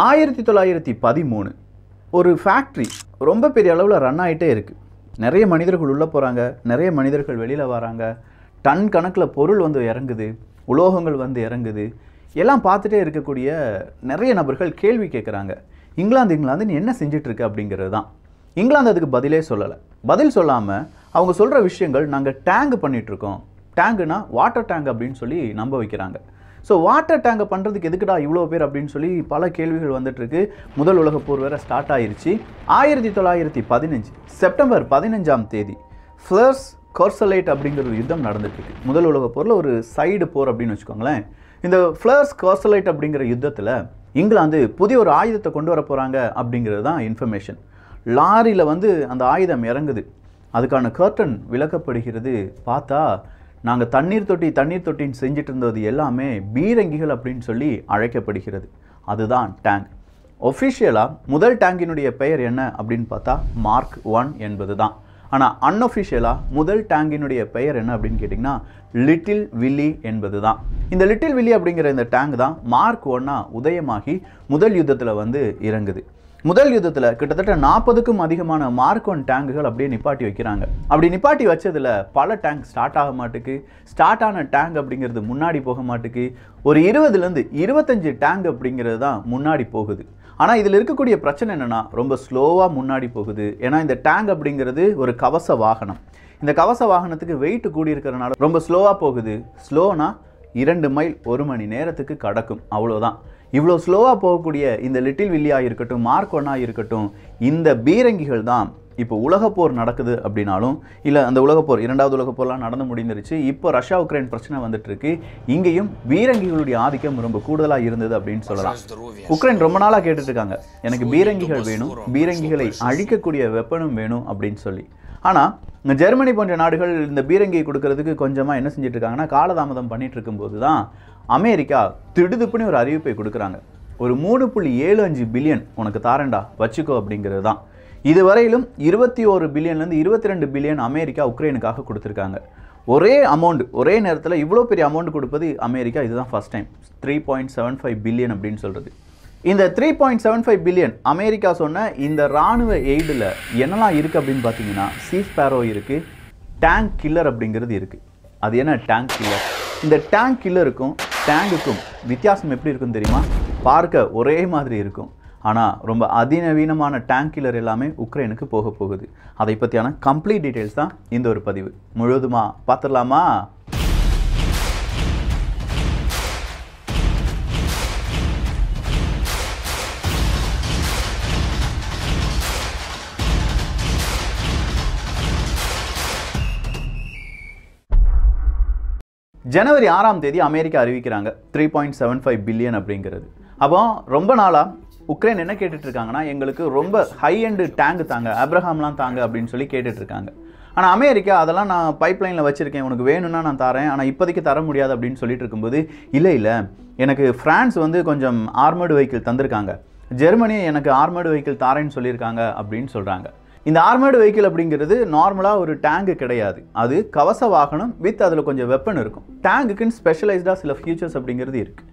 1913 ஒரு ஃபேக்ட்ரி ரொம்ப பெரிய அளவில் ரன் ஆகிட்டே இருக்குது. நிறைய மனிதர்கள் உள்ளே போகிறாங்க, நிறைய மனிதர்கள் வெளியில் வராங்க, டன் கணக்கில் பொருள் வந்து இறங்குது, உலோகங்கள் வந்து இறங்குது. எல்லாம் பார்த்துட்டே இருக்கக்கூடிய நிறைய நபர்கள் கேள்வி கேட்குறாங்க, இங்கிலாந்து நீ என்ன செஞ்சிட்ருக்கு அப்படிங்கிறது தான். இங்கிலாந்து அதுக்கு பதிலே சொல்லலை. பதில் சொல்லாமல் அவங்க சொல்கிற விஷயங்கள், நாங்கள் டேங்க் பண்ணிகிட்ருக்கோம், டேங்குனா வாட்டர் டேங்க் அப்படின்னு சொல்லி நம்ப வைக்கிறாங்க. ஸோ வாட்டர் டேங்கை பண்ணுறதுக்கு எதுக்குடா இவ்வளோ பேர் அப்படின்னு சொல்லி பல கேள்விகள் வந்துட்டுருக்கு. முதல் உலகப் போர் வேறு ஸ்டார்ட் ஆயிடுச்சு. 1915 செப்டம்பர் 15ஆம் தேதி ஃப்ளர்ஸ் கோர்சலைட் அப்படிங்கிற ஒரு யுத்தம் நடந்துட்டுருக்கு. முதல் உலகப் போரில் ஒரு சைடு போர் அப்படின்னு வச்சுக்கோங்களேன். இந்த ஃப்ளர்ஸ் கோர்சலைட் அப்படிங்கிற யுத்தத்தில் இங்கிலாந்து புதிய ஒரு ஆயுதத்தை கொண்டு வர போகிறாங்க அப்படிங்கிறது தான் இன்ஃபர்மேஷன். லாரியில் வந்து அந்த ஆயுதம் இறங்குது, அதுக்கான கர்டன் விளக்கப்படுகிறது. பார்த்தா நாங்கள் தண்ணீர் தொட்டின்னு செஞ்சுட்டு இருந்தது எல்லாமே பீரங்கிகள் அப்படின்னு சொல்லி அழைக்கப்படுகிறது. அதுதான் டேங்க். ஒஃபிஷியலாக முதல் டேங்கினுடைய பெயர் என்ன அப்படின்னு பார்த்தா மார்க் 1 என்பது தான். ஆனால் அன்ஒஃபிஷியலாக முதல் டேங்கினுடைய பெயர் என்ன அப்படின்னு கேட்டிங்கன்னா லிட்டில் வில்லி என்பது தான். இந்த லிட்டில் வில்லி அப்படிங்கிற இந்த டேங்க் தான் மார்க் 1 உதயமாகி முதல் யுத்தத்தில் வந்து இறங்குது. முதல் யுத்தத்தில் கிட்டத்தட்ட 40க்கும் அதிகமான மார்க் 1 டேங்குகள் அப்படியே நிப்பாட்டி வைக்கிறாங்க. அப்படி நிப்பாட்டி வச்சதில் பல டேங்க் ஸ்டார்ட் ஆக மாட்டுக்கு, ஸ்டார்ட் ஆன டேங்க் அப்படிங்கிறது முன்னாடி போக மாட்டுக்கு. ஒரு 20லேருந்து 25 டேங்க் அப்படிங்கிறது தான் முன்னாடி போகுது. ஆனால் இதில் இருக்கக்கூடிய பிரச்சனை என்னென்னா ரொம்ப ஸ்லோவாக முன்னாடி போகுது. ஏன்னா இந்த டேங்க் அப்படிங்கிறது ஒரு கவச வாகனம். இந்த கவச வாகனத்துக்கு வெயிட் கூடி இருக்கிறனால ரொம்ப ஸ்லோவாக போகுது. ஸ்லோனா 2 மைல் 1 மணி நேரத்துக்கு கடக்கும், அவ்வளோதான். இவ்வளோ ஸ்லோவாக போகக்கூடிய இந்த லிட்டில் வில்லியாக இருக்கட்டும், மார்க் 1 இருக்கட்டும், இந்த பீரங்கிகள் தான் இப்போ உலகப்போர் நடக்குது அப்படின்னாலும், இல்லை அந்த உலகப்போர் 2வது உலகப்போர்லாம் நடந்து முடிந்துருச்சு, இப்போ ரஷ்யா உக்ரைன் பிரச்சனை வந்துட்டு இருக்கு, இங்கேயும் பீரங்கிகளுடைய ஆதிக்கம் ரொம்ப கூடுதலாக இருந்தது அப்படின்னு சொல்லலாம். உக்ரைன் ரொம்ப நாளாக கேட்டுட்டு இருக்காங்க, எனக்கு பீரங்கிகள் வேணும், பீரங்கிகளை அழிக்கக்கூடிய வெப்பனும் வேணும் அப்படின்னு சொல்லி. ஆனால் ஜெர்மனி போன்ற நாடுகள் இந்த பீரங்கியை கொடுக்கறதுக்கு கொஞ்சமாக என்ன செஞ்சுட்டு இருக்காங்கன்னா காலதாமதம் பண்ணிட்டு இருக்கும்போது தான் அமெரிக்கா திடுதுப்புன்னு ஒரு அறிவிப்பை கொடுக்குறாங்க. ஒரு 3.75 பில்லியன் உனக்கு தாரண்டா வச்சுக்கோ அப்படிங்கிறது தான். இதுவரையிலும் 21 பில்லியன்லேருந்து 22 பில்லியன் அமெரிக்கா உக்ரைனுக்காக கொடுத்துருக்காங்க. ஒரே அமௌண்ட், ஒரே நேரத்தில் இவ்வளோ பெரிய அமௌண்ட் கொடுப்பது அமெரிக்கா இதுதான் ஃபர்ஸ்ட் டைம். 3.75 பில்லியன் அப்படின்னு சொல்கிறது. இந்த 3.75 பில்லியன் அமெரிக்கா சொன்ன இந்த இராணுவ எய்டில் என்னெல்லாம் இருக்குது அப்படின்னு பார்த்தீங்கன்னா சீஸ்பேரோ இருக்குது, டேங்க் கில்லர் அப்படிங்கிறது இருக்குது. அது என்ன டேங்க் கில்லர்? இந்த டேங்க் கில்லருக்கும் டேங்குக்கும் வித்தியாசம் எப்படி இருக்குன்னு தெரியுமா? பார்க்க ஒரே மாதிரி இருக்கும், ஆனால் ரொம்ப அதிநவீனமான டேங்க் கில்லர் எல்லாமே உக்ரைனுக்கு போக போகுது. அதை பற்றியான கம்ப்ளீட் டீட்டெயில்ஸ் தான் இந்த ஒரு பதிவு. முழுவதுமாக பார்த்துடலாமா? ஜனவரி 6ஆம் தேதி அமெரிக்கா அறிவிக்கிறாங்க 3.75 பில்லியன் அப்படிங்கிறது. அப்போ ரொம்ப நாளாக உக்ரைன் என்ன கேட்டுட்டு இருக்காங்கன்னா, எங்களுக்கு ரொம்ப ஹை எண்டு டேங்க் தாங்க, ஆப்ரஹாம்லாம் தாங்க அப்படின்னு சொல்லி கேட்டுட்டு இருக்காங்க. ஆனால் அமெரிக்கா அதெல்லாம் நான் பைப்லைனில் வச்சுருக்கேன், உனக்கு வேணும்னா நான் தரேன், ஆனால் இப்போதைக்கு தர முடியாது அப்படின்னு சொல்லிட்டு இருக்கும்போது, இல்லை எனக்கு ஃப்ரான்ஸ் வந்து கொஞ்சம் ஆர்மர்டு வெஹிக்கிள் தந்திருக்காங்க, ஜெர்மனி எனக்கு ஆர்மர்டு வெஹிக்கிள் தாரேன்னு சொல்லியிருக்காங்க அப்படின்னு சொல்கிறாங்க. இந்த ஆர்மர்டு வெஹிக்கிள் அப்படிங்கிறது நார்மலாக ஒரு டேங்கு கிடையாது, அது கவச வாகனம் வித் அதில் கொஞ்சம் வெப்பன் இருக்கும். டேங்குக்குன்னு ஸ்பெஷலைஸ்டாக சில ஃபியூச்சர்ஸ் அப்படிங்கிறது இருக்குது.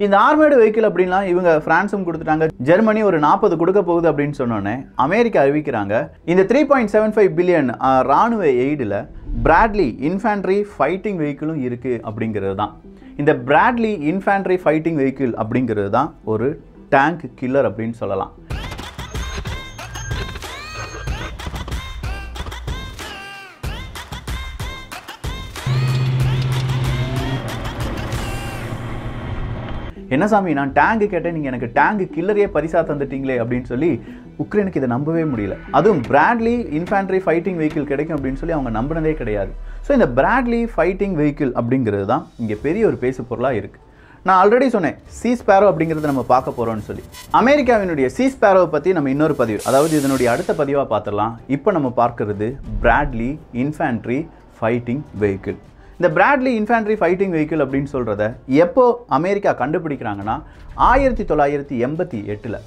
இந்த ஆர்மர்டு வெஹிக்கிள் அப்படின்லாம் இவங்க ஃப்ரான்ஸும் கொடுத்துட்டாங்க, ஜெர்மனி ஒரு 40 கொடுக்க போகுது அப்படின்னு சொன்னோன்னே அமெரிக்கா அறிவிக்கிறாங்க இந்த 3.75 பில்லியன் இராணுவ எய்டில் பிராட்லி இன்ஃபேண்ட்ரி ஃபைட்டிங் வெஹிக்கிளும் இருக்குது அப்படிங்கிறது தான். இந்த பிராட்லி இன்ஃபேண்ட்ரி ஃபைட்டிங் வெஹிக்கிள் அப்படிங்கிறது தான் ஒரு டேங்க் கில்லர் அப்படின்னு சொல்லலாம். என்ன சாமி, நான் டேங்கு கேட்டேன், நீங்கள் எனக்கு டேங்கு கில்லரையே பரிசா தந்துட்டீங்களே அப்படின்னு சொல்லி உக்ரைனுக்கு இதை நம்பவே முடியல. அதுவும் பிராட்லி இன்ஃபேண்ட்ரி ஃபைட்டிங் வெஹிக்கிள் கிடைக்கும் அப்படின்னு சொல்லி அவங்க நம்பினதே கிடையாது. ஸோ இந்த பிராட்லி ஃபைட்டிங் வெஹிக்கிள் அப்படிங்கிறது தான் இங்கே பெரிய ஒரு பேசு பொருளாக இருக்குது. நான் ஆல்ரெடி சொன்னேன் சீஸ்பேரோ அப்படிங்கிறத நம்ம பார்க்க போகிறோம்னு சொல்லி. அமெரிக்காவினுடைய சீஸ்பேரோவை பற்றி நம்ம இன்னொரு பதிவு, அதாவது இதனுடைய அடுத்த பதிவாக பார்த்துடலாம். இப்போ நம்ம பார்க்கறது பிராட்லி இன்ஃபேண்ட்ரி ஃபைட்டிங் வெஹிக்கிள். இந்த பிராட்லி இன்ஃபேண்ட்ரி ஃபைட்டிங் வெஹிக்கிள் அப்படின்னு சொல்கிறத எப்போ அமெரிக்கா கண்டுபிடிக்கிறாங்கன்னா 1988.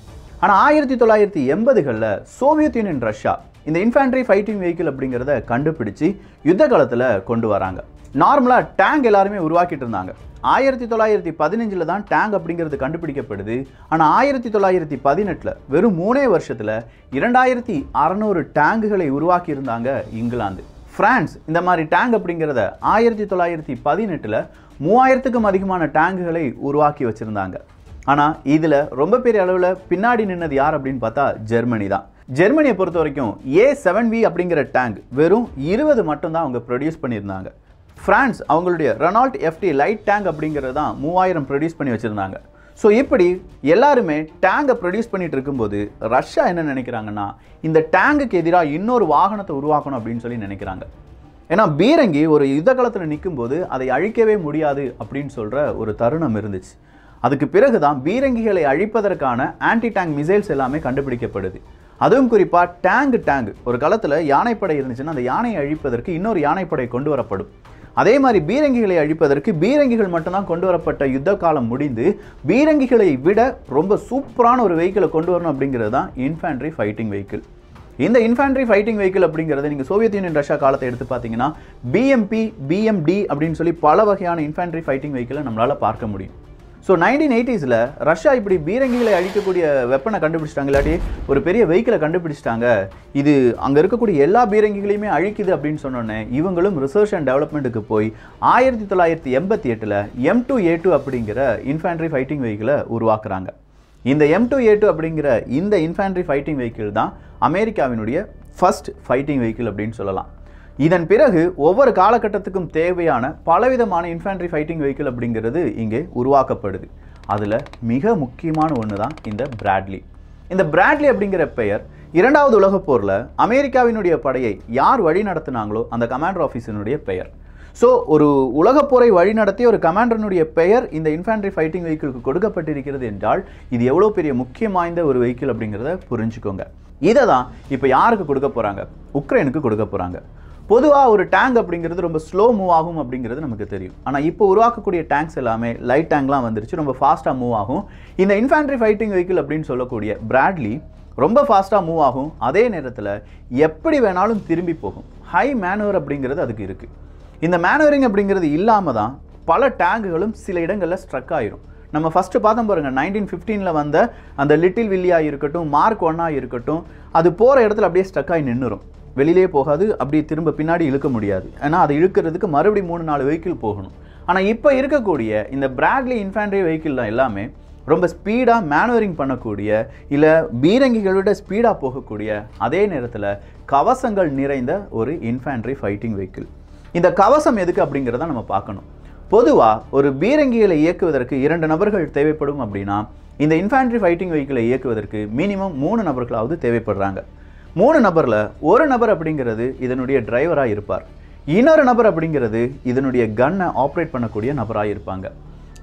ஆனால் 1980களில் சோவியத் யூனியன் ரஷ்யா இந்த இன்ஃபேண்ட்ரி ஃபைட்டிங் வெஹிக்கிள் அப்படிங்கிறத கண்டுபிடிச்சி யுத்த காலத்தில் கொண்டு வராங்க. நார்மலாக டேங்க் எல்லாருமே உருவாக்கிட்டு இருந்தாங்க. 1915 தான் டேங்க் அப்படிங்கிறது கண்டுபிடிக்கப்படுது. ஆனால் 1918 வெறும் 3 வருஷத்தில் 2600 டேங்குகளை உருவாக்கி இருந்தாங்க இங்கிலாந்து. பிரான்ஸ் இந்த மாதிரி டேங்க் அப்படிங்கிறத 1918 3000க்கும் அதிகமான டேங்குகளை உருவாக்கி வச்சுருந்தாங்க. ஆனால் இதில் ரொம்ப பெரிய அளவில் பின்னாடி நின்னது யார் அப்படின்னு பார்த்தா ஜெர்மனி தான். ஜெர்மனியை பொறுத்த வரைக்கும் A7V அப்படிங்கிற டேங்க் வெறும் 20 மட்டும்தான் அவங்க ப்ரொடியூஸ் பண்ணியிருந்தாங்க. பிரான்ஸ் அவங்களுடைய ரெனால்ட் FT லைட் டேங்க் அப்படிங்கிறது தான் 3000 ப்ரொடியூஸ் பண்ணி வச்சுருந்தாங்க. ஸோ இப்படி எல்லாருமே டேங்கை ப்ரொடியூஸ் பண்ணிட்டு இருக்கும்போது ரஷ்யா என்ன நினைக்கிறாங்கன்னா, இந்த டேங்குக்கு எதிராக இன்னொரு வாகனத்தை உருவாக்கணும் அப்படின்னு சொல்லி நினைக்கிறாங்க. ஏன்னா பீரங்கி ஒரு யுத்த காலத்தில் நிற்கும் போது அதை அழிக்கவே முடியாது அப்படின்னு சொல்கிற ஒரு தருணம் இருந்துச்சு. அதுக்கு பிறகு தான் பீரங்கிகளை அழிப்பதற்கான ஆன்டி டேங்க் மிசைல்ஸ் எல்லாமே கண்டுபிடிக்கப்படுது. அதுவும் குறிப்பாக டேங்க் ஒரு காலத்தில் யானைப்படை இருந்துச்சுன்னா அந்த யானையை அழிப்பதற்கு இன்னொரு யானைப்படை கொண்டு வரப்படும். அதே மாதிரி பீரங்கிகளை அழிப்பதற்கு பீரங்கிகள் மட்டும்தான் கொண்டு வரப்பட்ட யுத்த காலம் முடிந்து பீரங்கிகளை விட ரொம்ப சூப்பரான ஒரு வெஹிக்கிளை கொண்டு வரணும் அப்படிங்கிறது தான் இன்ஃபேண்ட்ரி ஃபைட்டிங் வெஹிக்கிள். இந்த இன்ஃபேண்ட்ரி ஃபைட்டிங் வெஹிக்கிள் அப்படிங்கிறது நீங்கள் சோவியத் யூனியன் ரஷ்யா காலத்தை எடுத்து பார்த்தீங்கன்னா BMP BMD அப்படின்னு சொல்லி பல வகையான இன்ஃபேண்ட்ரி ஃபைட்டிங் வெஹிக்கிளை நம்மளால் பார்க்க முடியும். ஸோ 1980s ரஷ்யா இப்படி பீரங்கிகளை அழிக்கக்கூடிய வெப்பனை கண்டுபிடிச்சிட்டாங்க, இல்லாட்டி ஒரு பெரிய வெஹிக்கிளை கண்டுபிடிச்சிட்டாங்க, இது அங்கே இருக்கக்கூடிய எல்லா பீரங்கிகளையுமே அழிக்குது அப்படின்னு சொன்னோன்னே இவங்களும் ரிசர்ச் அண்ட் டெவலப்மெண்ட்டுக்கு போய் 1988 M2A2 அப்படிங்கிற இன்ஃபேண்ட்ரி ஃபைட்டிங் வெஹிக்கிளை உருவாக்குறாங்க. இந்த M2A2 அப்படிங்கிற இந்த இன்ஃபேண்ட்ரி ஃபைட்டிங் வெஹிக்கிள் தான் அமெரிக்காவினுடைய ஃபர்ஸ்ட் ஃபைட்டிங் வெஹிக்கிள் அப்படின்னு சொல்லலாம். இதன் பிறகு ஒவ்வொரு காலகட்டத்துக்கும் தேவையான பலவிதமான இன்ஃபேண்ட்ரி ஃபைட்டிங் வெஹிக்கிள் அப்படிங்கிறது இங்கே உருவாக்கப்படுது. அதில் மிக முக்கியமான ஒன்று தான் இந்த பிராட்லி. இந்த பிராட்லி அப்படிங்கிற பெயர் 2வது உலகப் போரில் அமெரிக்காவினுடைய படையை யார் வழி நடத்தினாங்களோ அந்த கமாண்டர் ஆஃபீஸினுடைய பெயர். ஸோ ஒரு உலகப்போரை வழிநடத்திய ஒரு கமாண்டரனுடைய பெயர் இந்த இன்ஃபேண்ட்ரி ஃபைட்டிங் வெஹிக்கிளுக்கு கொடுக்கப்பட்டிருக்கிறது என்றால் இது எவ்வளோ பெரிய முக்கியம் வாய்ந்த ஒரு வெஹிக்கிள் அப்படிங்கிறத புரிஞ்சுக்கோங்க. இதை தான் இப்போ யாருக்கு கொடுக்க போகிறாங்க? உக்ரைனுக்கு கொடுக்க போகிறாங்க. பொதுவாக ஒரு டேங்க் அப்படிங்கிறது ரொம்ப ஸ்லோ மூவ் ஆகும் அப்படிங்கிறது நமக்கு தெரியும். ஆனால் இப்போ உருவாக்கக்கூடிய டேங்க்ஸ் எல்லாமே லைட் டேங்க்லாம் வந்துருச்சு, ரொம்ப ஃபாஸ்ட்டாக மூவ் ஆகும். இந்த இன்ஃபேண்ட்ரி ஃபைட்டிங் வெஹிக்கிள் அப்படின்னு சொல்லக்கூடிய பிராட்லி ரொம்ப ஃபாஸ்ட்டாக மூவ் ஆகும். அதே நேரத்தில் எப்படி வேணாலும் திரும்பி போகும். ஹை மேனுவர் அப்படிங்கிறது அதுக்கு இருக்குது. இந்த மேனுவரிங் அப்படிங்கிறது இல்லாமல் தான் பல டேங்குகளும் சில இடங்களில் ஸ்ட்ரக் ஆகிரும். நம்ம ஃபஸ்ட்டு பார்த்தோம் பாருங்கள், 1915 வந்த அந்த லிட்டில் வில்லியாக இருக்கட்டும், மார்க் 1 இருக்கட்டும், அது போகிற இடத்துல அப்படியே ஸ்ட்ரக் ஆகி நின்றுரும். வெளியிலே போகாது, அப்படி திரும்ப பின்னாடி இழுக்க முடியாது. ஏன்னா அதை இழுக்கிறதுக்கு மறுபடியும் 3-4 வெஹிக்கிள் போகணும். ஆனால் இப்போ இருக்கக்கூடிய இந்த பிராட்லி இன்ஃபேண்ட்ரி வெஹிக்கிள்லாம் எல்லாமே ரொம்ப ஸ்பீடாக மேனுவரிங் பண்ணக்கூடிய, இல்லை பீரங்கிகளோட ஸ்பீடாக போகக்கூடிய, அதே நேரத்தில் கவசங்கள் நிறைந்த ஒரு இன்ஃபேண்ட்ரி ஃபைட்டிங் வெஹிக்கிள். இந்த கவசம் எதுக்கு அப்படிங்கிறத நம்ம பார்க்கணும். பொதுவாக ஒரு பீரங்கிகளை இயக்குவதற்கு 2 நபர்கள் தேவைப்படும் அப்படின்னா இந்த இன்ஃபேண்ட்ரி ஃபைட்டிங் வெஹிக்கிளை இயக்குவதற்கு மினிமம் 3 நபர்களாவது தேவைப்படுறாங்க. 3 நபரில் ஒரு நபர் அப்படிங்கிறது இதனுடைய டிரைவராக இருப்பார். இன்னொரு நபர் அப்படிங்கிறது இதனுடைய கன்னை ஆப்ரேட் பண்ணக்கூடிய நபராக இருப்பாங்க.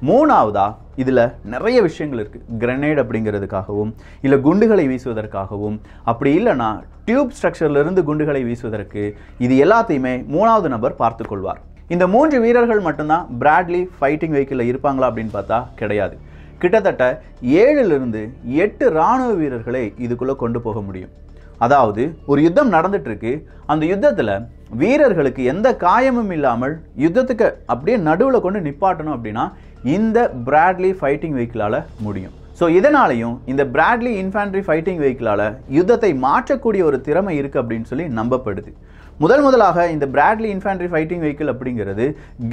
3ஆவதா இதில் நிறைய விஷயங்கள் இருக்குது. கிரனேட் அப்படிங்கிறதுக்காகவும், இல்லை குண்டுகளை வீசுவதற்காகவும், அப்படி இல்லைனா டியூப் ஸ்ட்ரக்சர்லேருந்து குண்டுகளை வீசுவதற்கு, இது எல்லாத்தையுமே 3வது நபர் பார்த்து கொள்வார். இந்த 3 வீரர்கள் மட்டும்தான் பிராட்லி ஃபைட்டிங் வெஹிக்கிளில் இருப்பாங்களா அப்படின்னு பார்த்தா கிடையாது. கிட்டத்தட்ட 7லிருந்து 8 இராணுவ வீரர்களை இதுக்குள்ளே கொண்டு போக முடியும். அதாவது ஒரு யுத்தம் நடந்துட்டு இருக்கு, அந்த யுத்தத்தில் வீரர்களுக்கு எந்த காயமும் இல்லாமல் யுத்தத்துக்கு அப்படியே நடுவில் கொண்டு நிப்பாட்டணும் அப்படின்னா இந்த பிராட்லி ஃபைட்டிங் வெஹிக்கிளால் முடியும். ஸோ இதனாலையும் இந்த பிராட்லி இன்ஃபேண்ட்ரி ஃபைட்டிங் வெஹிக்கிளால் யுத்தத்தை மாற்றக்கூடிய ஒரு திறமை இருக்குது அப்படின்னு சொல்லி நம்பப்படுது. முதலாக இந்த பிராட்லி இன்ஃபேண்ட்ரி ஃபைட்டிங் வெஹிக்கிள் அப்படிங்கிறது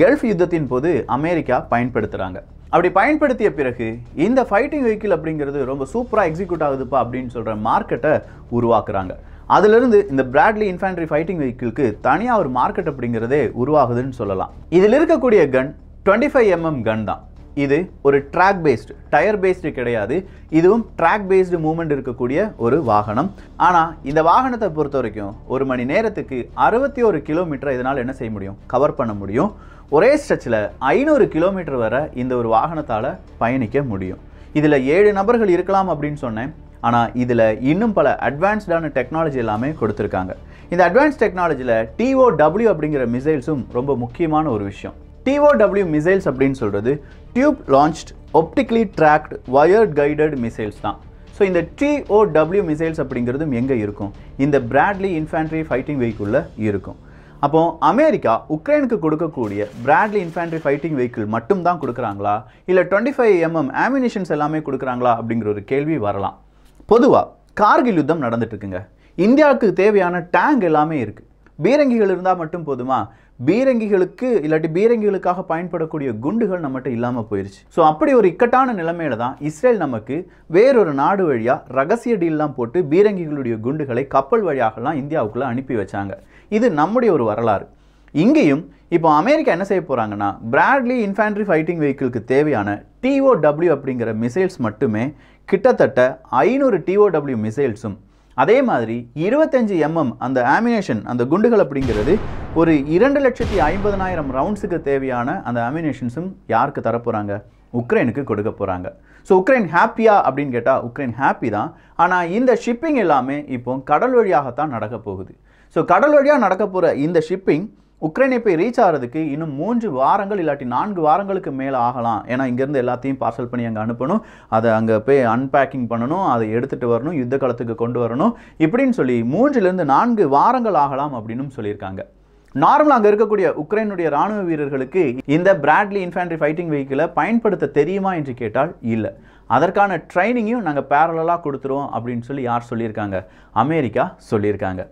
கல்ஃப் யுத்தத்தின் போது அமெரிக்கா பயன்படுத்துகிறாங்க. அப்படி பயன்படுத்திய பிறகு இந்த ஃபைட்டிங் வெஹிக்கிள் அப்படிங்கிறது ரொம்ப சூப்பராக எக்ஸிக்யூட் ஆகுதுப்பா அப்படின்னு சொல்கிற மார்க்கெட்டை உருவாக்குறாங்க. அதிலிருந்து இந்த பிராட்லி இன்ஃபேண்ட்ரி ஃபைட்டிங் வெஹிக்கிளுக்கு தனியாக ஒரு மார்க்கெட் அப்படிங்கிறதே உருவாகுதுன்னு சொல்லலாம். இதில் இருக்கக்கூடிய கன் 25mm கன் தான். இது ஒரு ட்ராக் பேஸ்டு, டயர் பேஸ்டு கிடையாது. இதுவும் ட்ராக் பேஸ்டு மூவ்மெண்ட் இருக்கக்கூடிய ஒரு வாகனம். ஆனால் இந்த வாகனத்தை பொறுத்த வரைக்கும் 1 மணி நேரத்துக்கு 61 கிலோமீட்டர் இதனால் என்ன செய்ய முடியும்? கவர் பண்ண முடியும். ஒரே ஸ்ட்ரெச்சில் 500 கிலோமீட்டர் வரை இந்த ஒரு வாகனத்தால் பயணிக்க முடியும். இதில் 7 நபர்கள் இருக்கலாம் அப்படின்னு சொன்னேன். ஆனால் இதில் இன்னும் பல அட்வான்ஸ்டான டெக்னாலஜி எல்லாமே கொடுத்துருக்காங்க. இந்த அட்வான்ஸ் டெக்னாலஜியில் TOW அப்படிங்கிற மிசைல்ஸும் ரொம்ப முக்கியமான ஒரு விஷயம். TOW மிசைல்ஸ் அப்படின்னு சொல்கிறது tube launched optically tracked wired guided missiles தான். ஸோ இந்த TOW மிசைல்ஸ் அப்படிங்கிறதும் எங்கே இருக்கும்? இந்த பிராட்லி இன்ஃபேண்ட்ரி ஃபைட்டிங் வெஹிக்கிளில் இருக்கும். அப்போ அமெரிக்கா உக்ரைனுக்கு கொடுக்கக்கூடிய பிராட்லி இன்ஃபேண்ட்ரி ஃபைட்டிங் வெஹிக்கிள் மட்டும் தான் கொடுக்குறாங்களா இல்லை 25mm ஆமினிஷன்ஸ் எல்லாமே கொடுக்குறாங்களா அப்படிங்கிற ஒரு கேள்வி வரலாம். பொதுவாக கார்கில் யுத்தம் நடந்துட்டு இருக்குங்க. இந்தியாவுக்கு தேவையான டேங்க் எல்லாமே இருக்குது. பீரங்கிகள் இருந்தால் மட்டும் போதுமா? பீரங்கிகளுக்கு இல்லாட்டி பீரங்கிகளுக்காக பயன்படக்கூடிய குண்டுகள் நம்மகிட்ட இல்லாமல் போயிடுச்சு. ஸோ அப்படி ஒரு இக்கட்டான நிலைமையில தான் இஸ்ரேல் நமக்கு வேறொரு நாடு வழியாக ரகசிய டீல்லாம் போட்டு பீரங்கிகளுடைய குண்டுகளை கப்பல் வழியாகலாம் இந்தியாவுக்குள்ளே அனுப்பி வச்சாங்க. இது நம்முடைய ஒரு வரலாறு. இங்கேயும் இப்போ அமெரிக்கா என்ன செய்ய போகிறாங்கன்னா, பிராட்லி இன்ஃபேண்ட்ரி ஃபைட்டிங் வெஹிக்கிளுக்கு தேவையான TOW அப்படிங்கிற மிசைல்ஸ் மட்டுமே கிட்டத்தட்ட 500 TOW மிசைல்ஸும் அதே மாதிரி 25mm அந்த ஆமினேஷன் அந்த குண்டுகள் அப்படிங்கிறது ஒரு 2,50,000 ரவுண்ட்ஸுக்கு தேவையான அந்த ஆமினேஷன்ஸும் யாருக்கு தரப்போகிறாங்க? உக்ரைனுக்கு கொடுக்க போகிறாங்க. ஸோ உக்ரைன் ஹாப்பியா அப்படின்னு கேட்டால் உக்ரைன் ஹாப்பி தான். ஆனால் இந்த ஷிப்பிங் எல்லாமே இப்போ கடல் வழியாகத்தான் நடக்க போகுது. ஸோ கடல் வழியாக நடக்க போகிற இந்த ஷிப்பிங் உக்ரைனை போய் ரீச் ஆகிறதுக்கு இன்னும் 3 வாரங்கள் இல்லாட்டி 4 வாரங்களுக்கு மேலே ஆகலாம். ஏன்னா இங்கேருந்து எல்லாத்தையும் பார்சல் பண்ணி அங்கே அனுப்பணும், அதை அங்கே போய் அன்பேக்கிங் பண்ணணும், அதை எடுத்துகிட்டு வரணும், யுத்த காலத்துக்கு கொண்டு வரணும், இப்படின்னு சொல்லி 3லேருந்து 4 வாரங்கள் ஆகலாம் அப்படின்னு சொல்லியிருக்காங்க. நார்மலாக அங்கே இருக்கக்கூடிய உக்ரைனுடைய ராணுவ வீரர்களுக்கு இந்த பிராட்லி இன்ஃபேண்ட்ரி ஃபைட்டிங் வெஹிக்கிளை பயன்படுத்த தெரியுமா என்று கேட்டால் இல்லை. அதற்கான ட்ரைனிங்கையும் நாங்கள் பேரலாக கொடுத்துருவோம் அப்படின்னு சொல்லி யார் சொல்லியிருக்காங்க? அமெரிக்கா சொல்லியிருக்காங்க.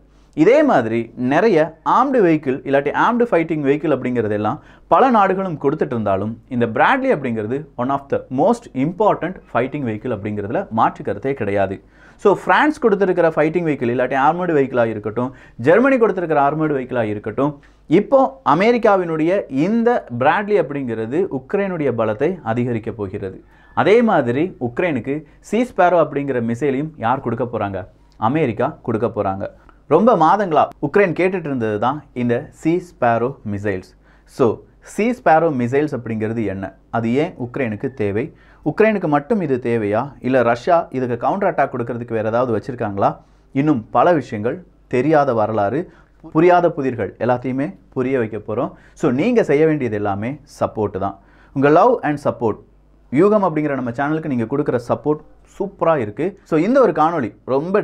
இதே மாதிரி நிறைய ஆர்ம்டு வெஹிக்கிள் இல்லாட்டி ஆர்ம்டு ஃபைட்டிங் வெஹிக்கிள் அப்படிங்கிறது எல்லாம் பல நாடுகளும் கொடுத்துட்டு இருந்தாலும் இந்த பிராட்லி அப்படிங்கிறது one of the most important fighting vehicle அப்படிங்கிறதுல மாற்று கருத்தே கிடையாது. ஸோ ஃப்ரான்ஸ் கொடுத்துருக்கிற ஃபைட்டிங் வெஹிக்கிள் இல்லாட்டி ஆர்மர்டு வெஹிக்கிளாக இருக்கட்டும், ஜெர்மனி கொடுத்துருக்கிற ஆர்மர்டு வெஹிக்கிளாக இருக்கட்டும், இப்போ அமெரிக்காவினுடைய இந்த பிராட்லி அப்படிங்கிறது உக்ரைனுடைய பலத்தை அதிகரிக்க போகிறது. அதே மாதிரி உக்ரைனுக்கு சீஸ்பேரோ அப்படிங்கிற மிசைலையும் யார் கொடுக்க போகிறாங்க? அமெரிக்கா கொடுக்க போகிறாங்க. ரொம்ப மாதங்களா உக்ரைன் கேட்டுட்டு இருந்தது தான் இந்த சீஸ்பேரோ மிசைல்ஸ். ஸோ சீஸ்பேரோ மிசைல்ஸ் அப்படிங்கிறது என்ன? அது ஏன் உக்ரைனுக்கு தேவை? உக்ரைனுக்கு மட்டும் இது தேவையா? இல்லை ரஷ்யா இதுக்கு கவுண்டர் அட்டாக் கொடுக்கறதுக்கு வேறு ஏதாவது வச்சுருக்காங்களா? இன்னும் பல விஷயங்கள், தெரியாத வரலாறு, புரியாத புதிர்கள் எல்லாத்தையுமே புரிய வைக்க போகிறோம். ஸோ நீங்கள் செய்ய வேண்டியது எல்லாமே சப்போர்ட்டு தான். உங்கள் லவ் அண்ட் சப்போர்ட் யூகம் அப்படிங்கிற நம்ம சேனலுக்கு நீங்கள் கொடுக்குற சப்போர்ட் சூப்பராக இருக்குது. ஸோ இந்த ஒரு காணொலி ரொம்ப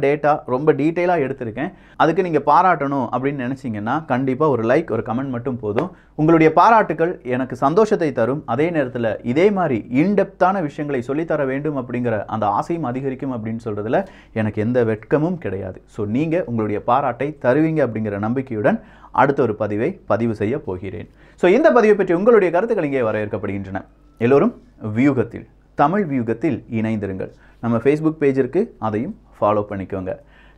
ரொம்ப டீட்டெயிலாக எடுத்திருக்கேன். அதுக்கு நீங்கள் பாராட்டணும் அப்படின்னு நினச்சிங்கன்னா கண்டிப்பாக ஒரு லைக், ஒரு கமெண்ட் மட்டும் போதும். உங்களுடைய பாராட்டுக்கள் எனக்கு சந்தோஷத்தை தரும். அதே நேரத்தில் இதே மாதிரி இன்டெப்த்தான விஷயங்களை சொல்லித்தர வேண்டும் அப்படிங்கிற அந்த ஆசையும் அதிகரிக்கும் அப்படின்னு சொல்கிறதுல எனக்கு எந்த வெட்கமும் கிடையாது. ஸோ நீங்கள் உங்களுடைய பாராட்டை தருவீங்க அப்படிங்கிற நம்பிக்கையுடன் அடுத்த ஒரு பதிவை பதிவு செய்ய போகிறேன். ஸோ இந்த பதிவை பற்றி உங்களுடைய கருத்துக்கள் இங்கே வரவேற்கப்படுகின்றன. எல்லோரும் வியூகத்தில், தமிழ் வியூகத்தில் இணைந்திருங்கள். நம்ம ஃபேஸ்புக் பேஜ் இருக்குது, அதையும் ஃபாலோ பண்ணிக்கோங்க.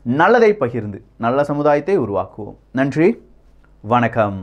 நல்லதை பகிர்ந்து நல்ல சமுதாயத்தை உருவாக்குவோம். நன்றி, வணக்கம்.